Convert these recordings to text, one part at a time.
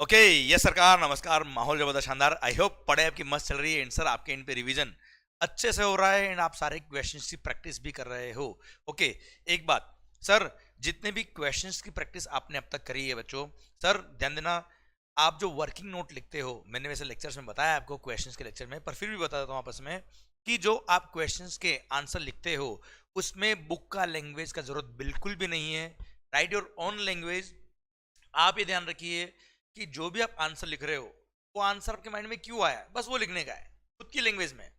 Okay, yes सरकार, नमस्कार। माहौल जबरदस्त शानदार। आई होप पढ़ाई आपकी मस्त चल रही है एंड सर आपके इन पे रिवीजन अच्छे से हो रहा है एंड आप सारे क्वेश्चंस की प्रैक्टिस भी कर रहे हो। ओके, एक बात सर, जितने भी क्वेश्चंस की प्रैक्टिस आपने अब तक करी है बच्चों, सर ध्यान देना, आप जो वर्किंग नोट लिखते हो, मैंने वैसे लेक्चर्स में बताया आपको, क्वेश्चंस के लेक्चर में, पर फिर भी बता देता हूँ आपस में कि जो आप क्वेश्चंस के आंसर लिखते हो उसमें बुक का लैंग्वेज का जरूरत बिल्कुल भी नहीं है। Right your own language. आप ये ध्यान रखिए कि जो भी आप आंसर लिख रहे हो वो आंसर आपके माइंड में क्यों आया, बस वो लिखने का है खुद की लैंग्वेज में।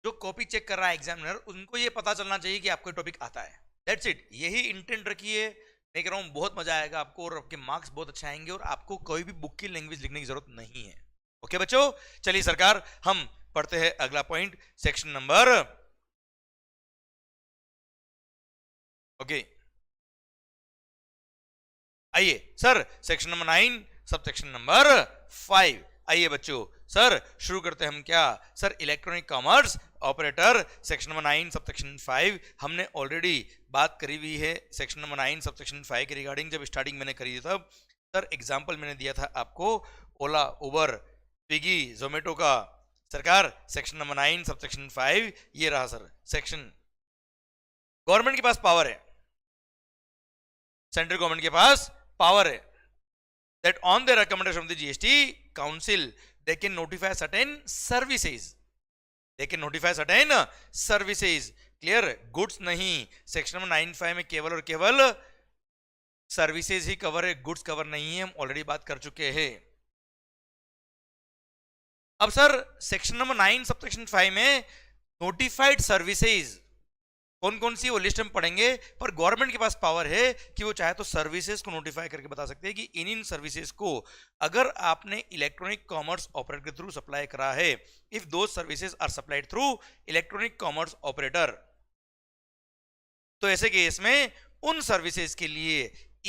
जो कॉपी चेक कर रहा है एग्जामिनर, उनको ये पता चलना चाहिए कि आपको टॉपिक आता है। दैट्स इट, यही इंटेंट रखिए। मैं कह रहा हूँ बहुत मजा आएगा आपको और आपके मार्क्स बहुत अच्छे आएंगे और आपको कोई भी बुक की लैंग्वेज लिखने की जरूरत नहीं है। ओके बच्चों, चलिए सरकार हम पढ़ते हैं अगला पॉइंट, सेक्शन नंबर। ओके, आइए sir, section number 9 sub section number 5। आइए बच्चों सर शुरू करते हैं हम। क्या sir, electronic commerce operator, section number 9 sub section 5 हमने ऑलरेडी बात करी हुई है। सेक्शन नंबर 9 सब सेक्शन 5 के रिगार्डिंग जब स्टार्टिंग मैंने करी थी तब सर एग्जांपल मैंने दिया था आपको ओला, उबर, स्विगी, जोमेटो का। सरकार सेक्शन नंबर 9 सब सेक्शन 5 ये रहा सर सेक्शन। गवर्नमेंट के पास पावर है, सेंट्रल गवर्नमेंट के पास पावर है that on the recommendation of the GST Council they can notify certain services, they can notify certain services। Clear, goods नहीं। Section number 95 में केवल और केवल सर्विसेज ही कवर है, गुड्स कवर नहीं है, हम ऑलरेडी बात कर चुके हैं। अब sir section number 9 sub section 5 में नोटिफाइड सर्विसेज कौन कौन सी वो लिस्ट हम पढ़ेंगे, पर गवर्नमेंट के पास पावर है कि वो चाहे तो सर्विसेज को नोटिफाई करके बता सकते हैं कि इन सर्विसेज को अगर आपने इलेक्ट्रॉनिक कॉमर्स ऑपरेटर के थ्रू सप्लाई करा है, if those services are supplied through electronic commerce operator, तो ऐसे केस में उन सर्विसेज के लिए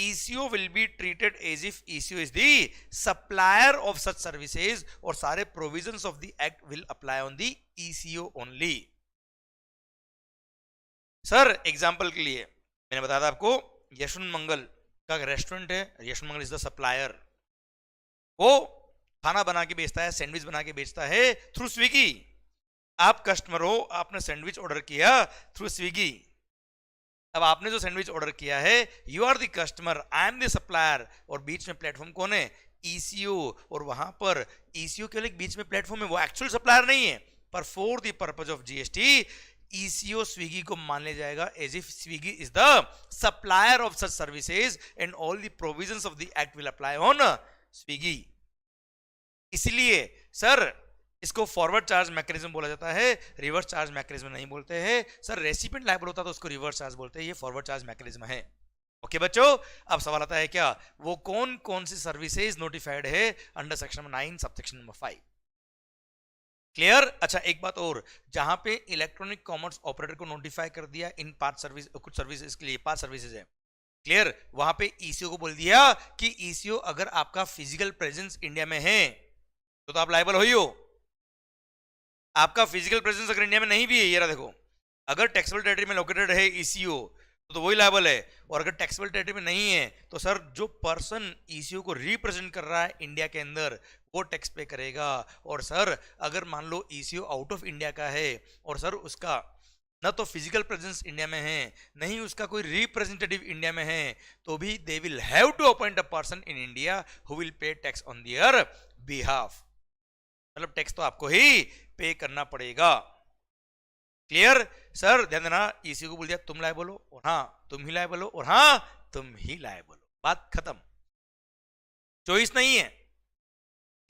ECO will be treated as if ECO is the supplier of such services और सारे provisions of the act will apply on the ECO only. Sir example के लिए मैंने बताया था आपको, यशवंत मंगल का रेस्टोरेंट है, यशवंत मंगल इज द सप्लायर। वो खाना बना के बेचता है, सैंडविच बना के बेचता है थ्रू स्विगी। आप कस्टमर हो, आपने सैंडविच ऑर्डर किया थ्रू स्विगी। अब आपने जो सैंडविच ऑर्डर किया है, you are the customer, I am the supplier, और बीच में प्लेटफॉर्म कौन है, ECO। और वहां पर ECO केवल एक बीच में प्लेटफॉर्म है, वो एक्चुअल सप्लायर नहीं है, पर for the purpose of GST ECO Swiggy को मान लिया जाएगा as if Swiggy is the supplier of such services and all the provisions of the act will apply on Swiggy. इसलिए सर इसको फॉरवर्ड चार्ज मैकेनिज्म बोला जाता है, रिवर्स चार्ज मैकेनिज्म नहीं बोलते हैं। सर रेसिपिएंट लायबल होता तो उसको रिवर्स चार्ज बोलते हैं, ये फॉरवर्ड चार्ज मैकेनिज्म है। ओके बच्चों, अब सवाल आता है क्या, वो कौन कौन सी सर्विसेज नोटिफाइड है under section number 9 sub section number 5। Clear. अच्छा एक बात और, जहां पे इलेक्ट्रॉनिक कॉमर्स ऑपरेटर को नोटिफाई कर दिया इन 5 सर्विस, कुछ सर्विसेज के लिए 5 सर्विसेज है, क्लियर, वहां पे ECO को बोल दिया कि ECO अगर आपका फिजिकल प्रेजेंस इंडिया में है तो आप लायबल हो ही हो। आपका फिजिकल प्रेजेंस अगर इंडिया में नहीं भी है, ये रहा देखो, अगर टैक्सेबल टेरिटरी में लोकेटेड है ECO तो वही लायबल है, और अगर टैक्सेबल टेरिटरी में नहीं है तो सर जो पर्सन ECO को रिप्रेजेंट कर रहा है इंडिया के अंदर वो टैक्स पे करेगा। और सर अगर मान लो ECO आउट ऑफ इंडिया का है और सर उसका न तो फिजिकल प्रेजेंस इंडिया में है, नहीं उसका कोई रिप्रेजेंटेटिव इंडिया में है, तो भी they will have to appoint a person in India who will pay tax on their behalf. मतलब टैक्स तो आपको ही पे करना पड़ेगा। क्लियर। सर ध्यान देना, ECO को बोल दिया तुम लायबल हो, और हाँ तुम ही लायबल हो, और हाँ तुम ही लायबल हो, बात खत्म, चॉइस नहीं है।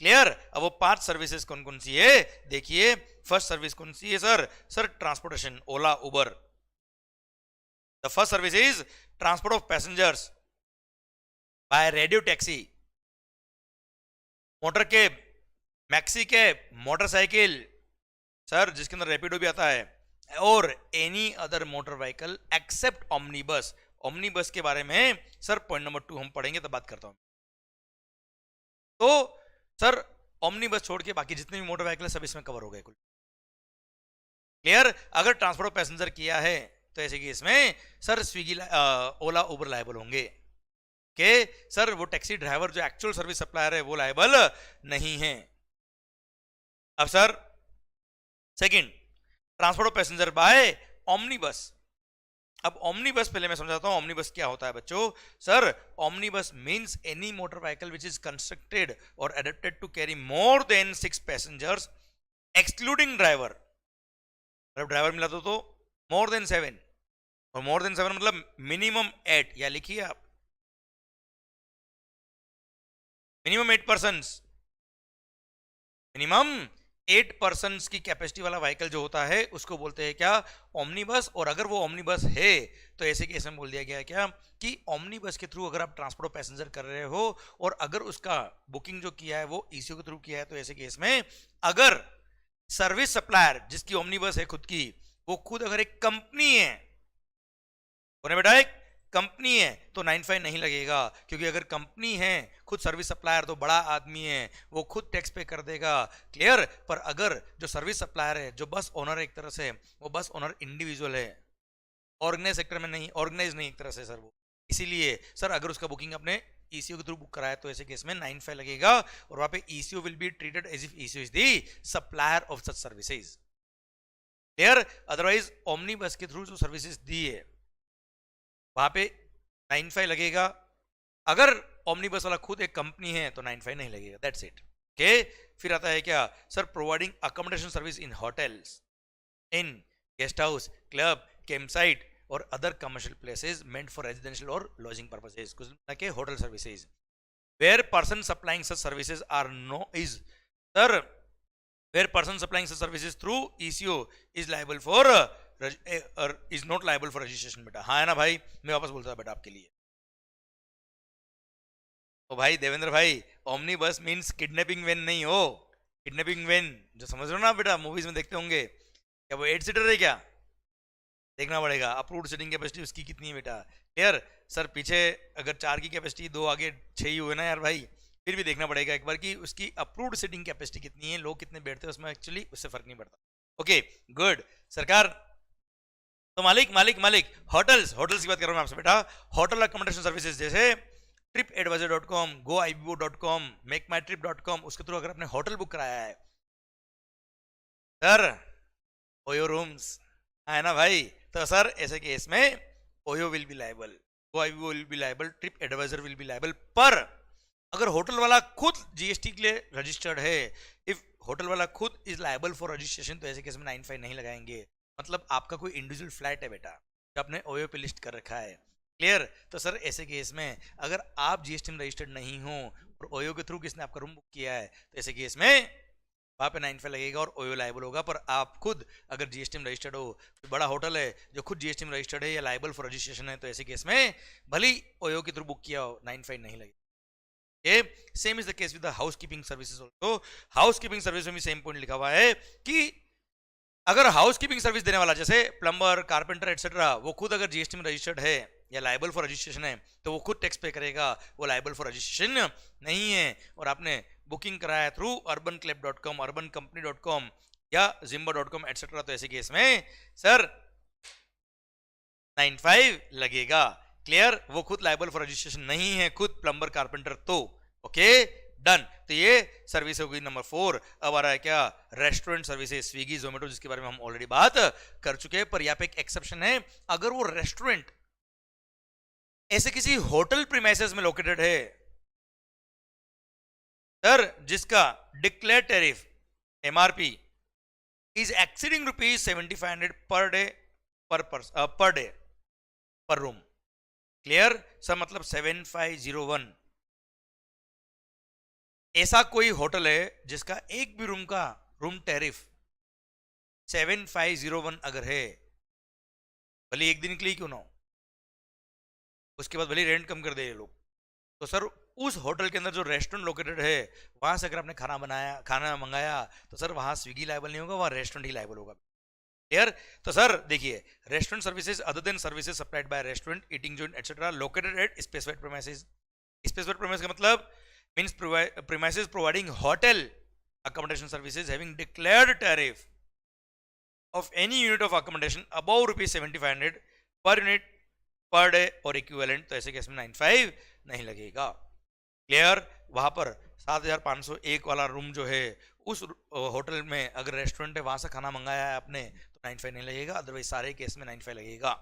क्लियर। अब वो 5 सर्विसेज कौन कौन सी है देखिए। फर्स्ट सर्विस कौन सी है sir, sir transportation, Ola, Uber. The first service is transport of passengers by radio taxi, motor cab, maxi cab, motorcycle, sir जिसके अंदर रैपिडो भी आता है, और any other motor vehicle except omnibus. Omnibus के बारे में सर पॉइंट नंबर 2 हम पढ़ेंगे तब बात करता हूं। तो सर ओमनीबस छोड़ के बाकी जितने भी मोटर व्हीकल सब इसमें कवर हो गए कुल। क्लियर। अगर ट्रांसपोर्ट ऑफ पैसेंजर किया है तो ऐसे केस में sir Swiggy, Ola, Uber liable होंगे। के सर वो टैक्सी ड्राइवर जो एक्चुअल सर्विस सप्लायर है वो लायबल नहीं है। अब sir second, transport of passenger by omnibus. अब ओमनीबस पहले मैं समझाता हूं ओमनीबस क्या होता है बच्चों। Sir omnibus means any motor vehicle which is constructed और adapted to carry more than 6 passengers excluding driver. मतलब ड्राइवर मिला तो मोर देन 7, और मोर देन 7 मतलब मिनिमम 8, या लिखिए आप मिनिमम 8 पर्सन्स, मिनिमम 8 पर्सन्स की कैपेसिटी वाला व्हीकल जो होता है उसको बोलते हैं क्या, ओमनीबस। और अगर वो ओमनीबस है तो ऐसे केस में बोल दिया गया है क्या कि ओमनीबस के थ्रू अगर आप ट्रांसपोर्ट ऑफ पैसेंजर कर रहे हो और अगर उसका बुकिंग जो किया है वो ईसीओ के थ्रू किया है, तो ऐसे केस में अगर सर्विस सप्लायर जिसकी ओमनीबस है खुद की, वो खुद अगर एक कंपनी है, बोले बेटा एक कंपनी है, तो 95 नहीं लगेगा। क्योंकि अगर कंपनी है खुद सर्विस सप्लायर तो बड़ा आदमी है, वो खुद टैक्स पे कर देगा। क्लियर। पर अगर जो सर्विस सप्लायर है, जो बस ओनर है एक तरह से, वो बस ओनर इंडिविजुअल है, ऑर्गेनाइज सेक्टर में नहीं, ऑर्गेनाइज नहीं एक तरह से सर वो, इसीलिए सर अगर उसका बुकिंग अपने ईसीओ के थ्रू बुक कराया तो ऐसे केस में 95 लगेगा, और वहां पे ECO will be treated as if ECO is the supplier of such services. Clear. Otherwise omnibus के थ्रू जो सर्विसेज दी है वहां पे 95 लगेगा। अगर ओमनीबस वाला खुद एक कंपनी है तो 95 नहीं लगेगा। That's it. ओके। फिर आता है क्या sir, providing accommodation service in hotels, in guest house, club, camp site और other commercial places meant for residential और लॉजिंग पर्पसेस, कुछ के hotel services. Where person supplying such services are no is sir, where person supplying such services through ECO is liable for is not liable for registration. बेटा हाँ है ना भाई, मैं वापस बोलता था बेटा आपके लिए। ओ भाई देवेंद्र भाई, ओमनी बस मीन्स किडनैपिंग वैन नहीं हो। किडनैपिंग वैन जो समझ रहे हो ना बेटा, मूवीज में देखते होंगे, क्या वो 8 सीटर है क्या, देखना पड़ेगा अप्रूव्ड सीटिंग कैपेसिटी उसकी कितनी है बेटा। क्लियर। सर पीछे अगर 4 की कैपेसिटी, 2 आगे 6 ही हुए ना यार भाई, फिर भी देखना पड़ेगा एक बार कि उसकी अप्रूव्ड सीटिंग कैपेसिटी कितनी है, लोग कितने बैठते हैं उसमें, एक्चुअली उससे फर्क नहीं पड़ता। ओके गुड सरकार। तो मालिक मालिक मालिक होटल्स, होटल्स की बात कर रहा हूं मैं आपसे बेटा। होटल अकोमोडेशन सर्विसेज जैसे tripadvisor.com, goibo.com, मेकमाईट्रिप.com, उसके थ्रू अगर आपने होटल बुक कराया है सर, ओयो रूम्स है ना भाई, तो सर ऐसे केस में OYO will be liable, Goibibo will be liable, Tripadvisor will be liable. पर अगर होटल वाला खुद जीएसटी के लिए रजिस्टर्ड है, इफ होटल वाला खुद इज लायबल फॉर रजिस्ट्रेशन, तो ऐसे केस में 95 नहीं लगाएंगे। मतलब आपका कोई इंडिविजुअल फ्लैट है बेटा जो आपने ओयो पे लिस्ट कर रखा है। क्लियर। तो सर ऐसे केस में अगर आप जीएसटी में रजिस्टर्ड नहीं हो और ओयो के थ्रू किसने आपका रूम बुक किया है, तो ऐसे केस में वहां पे 95 लगेगा और ओयो लायबल होगा। पर आप खुद अगर जीएसटी में रजिस्टर्ड हो, तो बड़ा होटल है जो खुद जीएसटी में रजिस्टर्ड है या लायबल फॉर रजिस्ट्रेशन है, तो ऐसे केस में भले ओयो के थ्रू बुक किया हो 95 नहीं लगेगा। Same is the case with the housekeeping services also. Housekeeping service में भी सेम पॉइंट लिखा हुआ है कि अगर हाउसकीपिंग सर्विस देने वाला जैसे प्लम्बर, कारपेंटर एटसेट्रा, वो खुद अगर जीएसटी में रजिस्टर्ड है या लायबल फॉर रजिस्ट्रेशन है, तो वो खुद टैक्स पे करेगा, वो लायबल फॉर रजिस्ट्रेशन नहीं है। और आपने बुकिंग कराया थ्रू urbanclub.com, urbancompany.com या zimba.com एटसेट्रा, तो ऐसे केस में सर 95 लगेगा। क्लियर। वो खुद लायबल फॉर रजिस्ट्रेशन नहीं है, खुद प्लम्बर कारपेंटर, तो ओके डन। तो ये सर्विस हो गई नंबर 4। अब आ रहा है क्या, रेस्टोरेंट सर्विसेज, स्विगी जोमेटो, जिसके बारे में हम ऑलरेडी बात कर चुके हैं। पर यहाँ पे एक एक्सेप्शन है, अगर वो रेस्टोरेंट ऐसे किसी होटल प्रीमाइसेस में लोकेटेड है सर, जिसका declare tariff MRP is exceeding ₹7500 per day per day पर रूम। क्लियर सर, मतलब 7501 ऐसा कोई होटल है जिसका एक भी रूम का रूम टैरिफ 7501 अगर है, भले एक दिन के लिए क्यों ना हो, उसके बाद भले रेंट कम कर दे ये लोग, तो सर उस होटल के अंदर जो रेस्टोरेंट लोकेटेड है वहां से अगर आपने खाना मंगाया, तो सर वहां स्विगी लायबल नहीं होगा, वहां रेस्टोरेंट ही लायबल होगा। क्लियर। तो सर देखिए, restaurant services other than services supplied by restaurant, eating zone etcetera located at specified premises. Specified premises का मतलब means premises providing hotel accommodation services having declared tariff of any unit of accommodation above ₹7500 per unit per day or equivalent, तो ऐसे case में 95 नहीं लगेगा। Clear? वहां पर 7,501 वाला रूम जो है उस होटल में अगर रेस्टोरेंट है वहां से खाना मंगाया है आपने तो 95 नहीं लगेगा, अदरवाइज सारे केस में 95 लगेगा।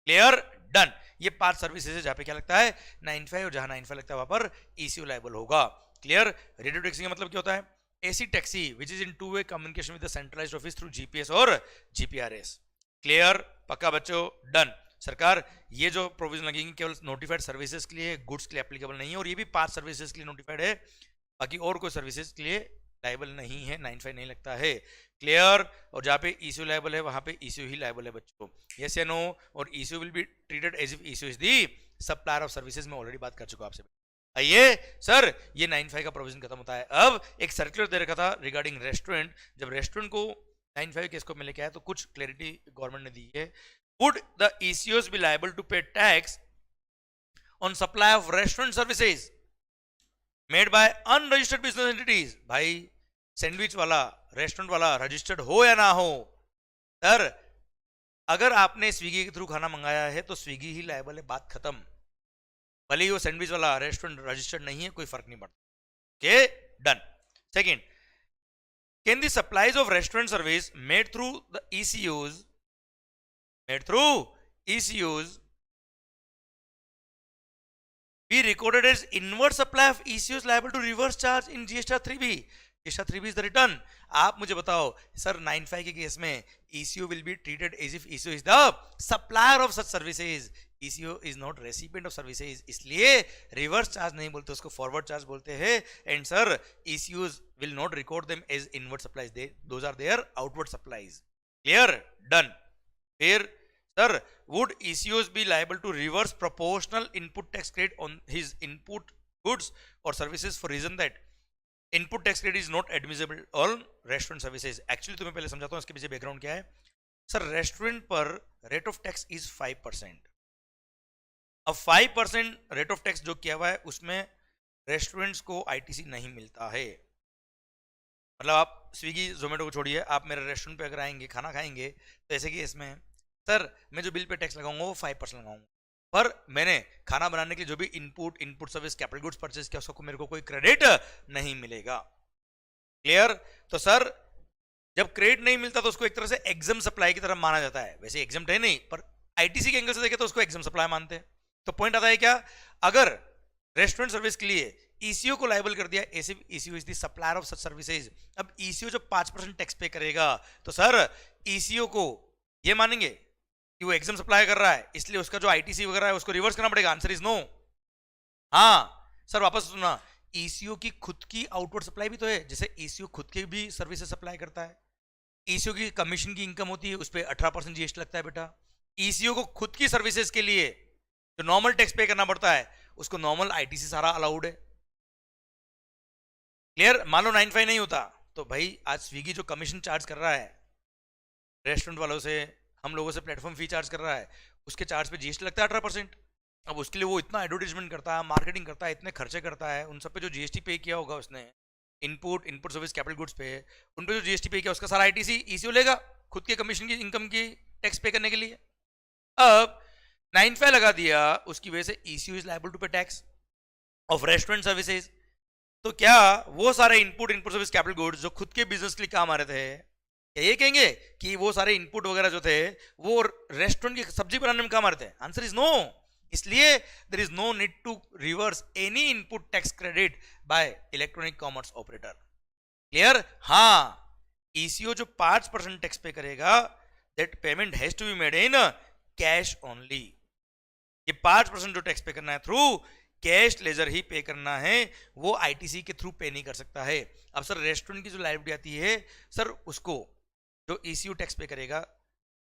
क्लियर? डन। ये 5 सर्विसेज है जहां पे क्या लगता है 95, और जहां 95 लगता है वहां पर ईसीयू लायबल होगा। क्लियर? रेडियो टैक्सी का मतलब क्या होता है? AC taxi which is in two way communication with the centralised office through GPS और जीपीआरएस। क्लियर? पक्का बच्चों? डन। सरकार ये जो प्रोविजन लगेंगे केवल नोटिफाइड सर्विसेज के लिए, गुड्स के लिए एप्लीकेबल नहीं है, और ये भी 5 सर्विसेज के लिए नोटिफाइड है, बाकी और कोई सर्विसेज के लिए लाइबल नहीं है, 95 नहीं लगता है। क्लियर? और जहां पे ईसीयू लाइबल है वहां पे ईसीयू ही लाइबल है बच्चों। यस या नो? और ECU will be treated as if ECU is the supplier of services. मैं ऑलरेडी बात कर चुका आपसे। आइए सर, ये 95 का प्रोविजन खत्म होता है। अब एक सर्कुलर दे रखा था रिगार्डिंग रेस्टोरेंट। जब रेस्टोरेंट को 95 के स्कोप में लेके आया तो कुछ क्लैरिटी गवर्नमेंट ने दी है। Would the ECOs be liable to pay tax on supply of restaurant services made by unregistered business entities? भाई सैंडविच वाला रेस्टोरेंट वाला रजिस्टर्ड हो या ना हो, सर अगर आपने स्विगी के थ्रू खाना मंगाया है तो स्विगी ही लायबल है, बात खत्म। भले ही वो सैंडविच वाला रेस्टोरेंट रजिस्टर्ड नहीं है, कोई फर्क नहीं पड़ता। Okay, done. Second, can the supplies of restaurant service made through the ECOs be recorded as inward supply of ECOs liable to reverse charge in GST 3B? GST 3B is the return. आप मुझे बताओ sir 95 के case में ECO will be treated as if ECO is the supplier of such services. ECO is not recipient of services, इसलिए reverse charge नहीं बोलते, उसको forward charge बोलते हैं। And sir ECOs will not record them as inward supplies, those are their outward supplies. Clear? Done. फिर sir, would ECOs be liable to reverse proportional input tax credit on his input goods or services for reason that input tax credit is not admissible on restaurant services? Actually तुम्हें पहले समझाता हूँ इसके पीछे background क्या है। Sir restaurant पर rate of tax is 5%। अब 5% रेट ऑफ टैक्स जो किया हुआ है उसमें रेस्टोरेंट्स को आईटीसी नहीं मिलता है। मतलब आप स्विगी जोमेटो को छोड़िए, आप मेरे रेस्टोरेंट पे अगर आएंगे खाना खाएंगे तो ऐसे कि इसमें सर मैं जो बिल पे टैक्स लगाऊंगा वो 5% लगाऊंगा, पर मैंने खाना बनाने के लिए जो भी input service capital goods purchase किया उसको मेरे को कोई क्रेडिट नहीं मिलेगा। क्लियर? तो सर जब क्रेडिट नहीं मिलता तो उसको एक तरह से एग्जाम सप्लाई की तरह माना जाता है। वैसे एग्जाम है नहीं, पर आईटीसी के एंगल से देखे तो उसको एग्जाम सप्लाई मानते हैं। तो पॉइंट आता है क्या, अगर रेस्टोरेंट सर्विस के लिए ईसीओ को लायबल कर दिया, ऐसे eco is the supplier of such services. अब ईसीओ जो 5% टैक्स पे करेगा तो सर ईसीओ को ये मानेंगे कि वो एग्जाम सप्लाई कर रहा है, इसलिए उसका जो आईटीसी वगैरह है उसको रिवर्स करना पड़ेगा? Answer is no. हाँ सर, वापस सुनना, ईसीओ की खुद की आउटवर्ड सप्लाई भी तो है, जैसे ईसीओ खुद की भी सर्विसेज सप्लाई करता है। ईसीओ की कमीशन की इनकम होती है, उस पर 18% जीएसटी लगता है बेटा। ईसीओ को खुद की सर्विसेज के लिए जो नॉर्मल टैक्स पे करना पड़ता है उसको नॉर्मल आईटीसी सारा अलाउड है। क्लियर? मान लो 95 नहीं होता तो भाई आज स्विगी जो कमीशन चार्ज कर रहा है रेस्टोरेंट वालों से, हम लोगों से प्लेटफॉर्म फी चार्ज कर रहा है, उसके चार्ज पे जीएसटी लगता है 18%। अब उसके लिए वो इतना एडवर्टीजमेंट करता है, मार्केटिंग करता है, इतने खर्चे करता है, उन सब पे जो जीएसटी पे किया होगा उसने इनपुट सर्विस कैपिटल गुड्स पे, उन पे जो जीएसटी पे किया उसका सारा आईटीसी ईसीओ लेगा खुद के कमीशन की इनकम की टैक्स पे करने के लिए। अब 95 लगा दिया, उसकी वजह से ईसीओ इज लायबल टू पे टैक्स ऑफ रेस्टोरेंट सर्विसेज। तो क्या वो सारे इनपुट सर्विस कैपिटल गुड्स जो खुद के बिजनेस के लिए काम आ रहे थे, क्या ये कहेंगे कि वो सारे इनपुट वगैरह जो थे वो रेस्टोरेंट की सब्जी बनाने में काम आ रहे थे? Answer is no. इसलिए there is no need to reverse any input tax credit by electronic commerce operator. Clear? हाँ, ईसीओ जो 5% टैक्स पे करेगा that payment has to be made in cash only. ये 5% जो टैक्स पे करना है through cash ledger ही पे करना है, वो आईटीसी के थ्रू पे नहीं कर सकता है। अब सर रेस्टोरेंट की जो लायबिलिटी आती है सर, उसको जो ईसीयू टैक्स पे करेगा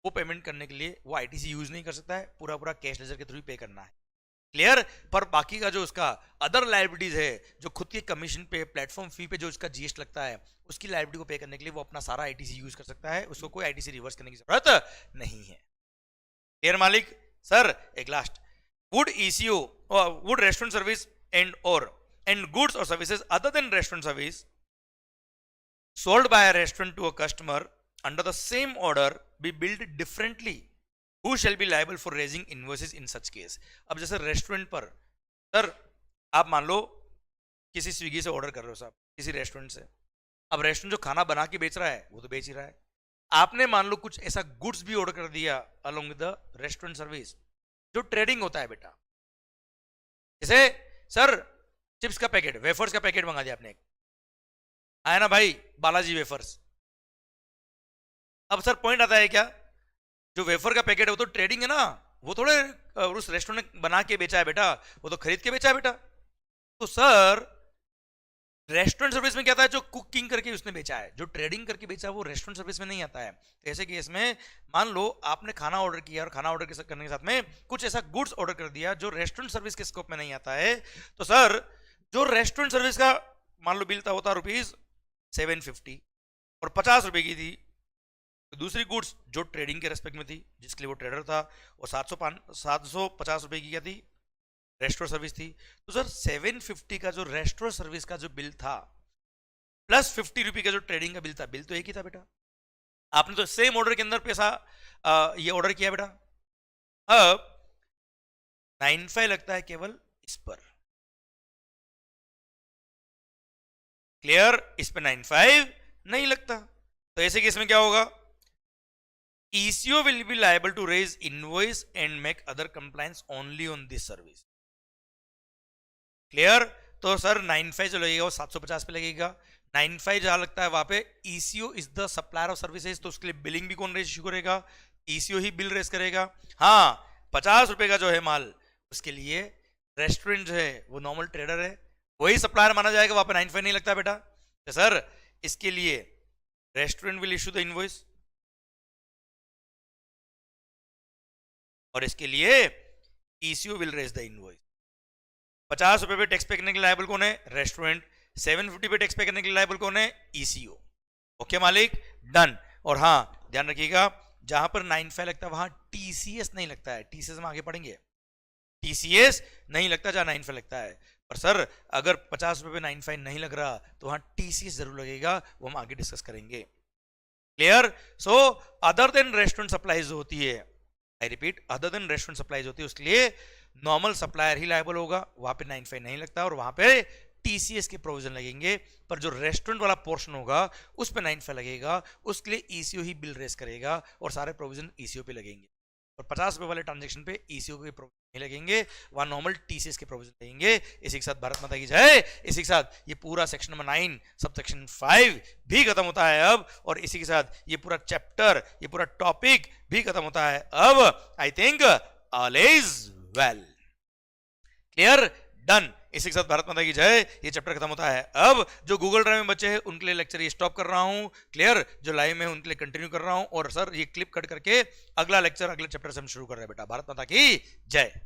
वो पेमेंट करने के लिए वो आईटीसी यूज नहीं कर सकता है, पूरा कैश लेजर के थ्रू ही पे करना है। क्लियर? पर बाकी का जो उसका अदर लायबिलिटीज है, जो खुद के कमीशन पे प्लेटफॉर्म फी पे जो उसका जीएसटी लगता है, उसकी लायबिलिटी को पे करने के लिए वो अपना सारा आईटीसी यूज कर सकता है, उसको कोई आईटीसी रिवर्स करने की जरूरत नहीं है। क्लियर मालिक? सर एक last, would ECO or would restaurant service and goods or services other than restaurant service sold by a restaurant to a customer under the same order be billed differently? Who shall be liable for raising invoices in such case? अब जैसे restaurant पर sir आप मान लो किसी Swiggy से order कर रहे हो साहब, किसी रेस्टोरेंट से। अब रेस्टोरेंट जो खाना बना के बेच रहा है वो तो बेच ही रहा है, आपने मान लो कुछ ऐसा गुड्स भी ऑर्डर कर दिया along with the restaurant service, जो ट्रेडिंग होता है बेटा। जैसे सर चिप्स का पैकेट, वेफर्स का पैकेट मंगा दिया आपने, आया ना भाई बालाजी वेफर्स। अब सर पॉइंट आता है क्या, जो वेफर का पैकेट है वो तो ट्रेडिंग है ना, वो थोड़े उस रेस्टोरेंट ने बना के बेचा है बेटा, वो तो खरीद के बेचा है बेटा। तो सर रेस्टोरेंट सर्विस में क्या आता है, जो कुकिंग करके उसने बेचा है, जो ट्रेडिंग करके बेचा है वो रेस्टोरेंट सर्विस में नहीं आता है। तो ऐसे केस में मान लो आपने खाना ऑर्डर किया और खाना ऑर्डर करने के साथ में कुछ ऐसा गुड्स ऑर्डर कर दिया जो रेस्टोरेंट सर्विस के स्कोप में नहीं आता है। तो सर जो रेस्टोरेंट सर्विस का मान लो बिल था होता ₹750 और 50 रुपए की थी। तो दूसरी गुड्स जो ट्रेडिंग के रेस्पेक्ट में थी, जिसके लिए वो ट्रेडर था, और 750 रुपए की क्या थी, रेस्टोरेंट सर्विस थी। तो सर 750 का जो रेस्टोरेंट सर्विस का जो बिल था प्लस 50 रुपए का जो ट्रेडिंग का बिल था, बिल तो एक ही था बेटा। आपने तो सेम ऑर्डर के अंदर पैसा ये ऑर्डर किया बेटा। अब 95 लगता है केवल इस पर, क्लियर, इस पे 95 नहीं लगता। तो ऐसे केस में क्या होगा, ECO will be liable to raise invoice and make other compliance only on this service. Clear. तो सर 95 जो लगेगा वो 750 पे लगेगा। 95 जहां लगता है वहां पे ECO is the supplier of services, तो उसके लिए बिलिंग भी कौन रेज करेगा, ECO ही बिल रेज करेगा। हाँ 50 रुपए का जो है माल, उसके लिए रेस्टोरेंट जो है वो नॉर्मल ट्रेडर है, वही सप्लायर माना जाएगा, वहां पे 95 नहीं लगता बेटा। तो सर इसके लिए restaurant will issue the invoice और इसके लिए ECO will raise the invoice. 50 रुपए पे टैक्स पे करने के लिए लायबल कौन है, रेस्टोरेंट। 750 पे टैक्स पे करने के लिए लायबल कौन है, ECO। ओके मालिक, डन। और हाँ ध्यान रखिएगा, जहां पर 95 लगता है वहां TCS नहीं लगता है। TCS हम आगे पढ़ेंगे, TCS नहीं लगता जहां 95 लगता है। पर सर अगर 50 रुपए पे 95 नहीं लग रहा तो वहां TCS जरूर लगेगा, वो हम आगे डिस्कस करेंगे। Clear. So other than restaurant supplies होती है, I repeat, other than restaurant supplies होती है, उसके लिए नॉर्मल सप्लायर ही लायबल होगा, वहां पे 95 नहीं लगता और वहां पे TCS के प्रोविजन लगेंगे। पर जो रेस्टोरेंट वाला पोर्शन होगा उस पे 95 लगेगा, उसके लिए ECO ही बिल रेस करेगा और सारे प्रोविजन ECO पे लगेंगे। और 50 रुपए वाले ट्रांजेक्शन पे ECO के प्रोविजन नहीं लगेंगे, वहां नॉर्मल TCS के प्रोविजन लगेंगे। इसी के साथ भारत माता की जय। इसी के साथ ये पूरा सेक्शन नंबर 9 सब सेक्शन 5 भी खत्म होता है अब, और इसी के साथ ये पूरा चैप्टर, ये पूरा टॉपिक भी खत्म होता है अब। I think all is well, clear, done. इसी के साथ भारत माता की जय, ये चैप्टर खत्म होता है अब। जो गूगल ड्राइव में बच्चे हैं उनके लिए लेक्चर ये स्टॉप कर रहा हूं, क्लियर। जो लाइव में उनके लिए कंटिन्यू कर रहा हूं, और सर ये क्लिप कट करके अगला लेक्चर अगले चैप्टर से हम शुरू कर रहे हैं बेटा। भारत माता की जय।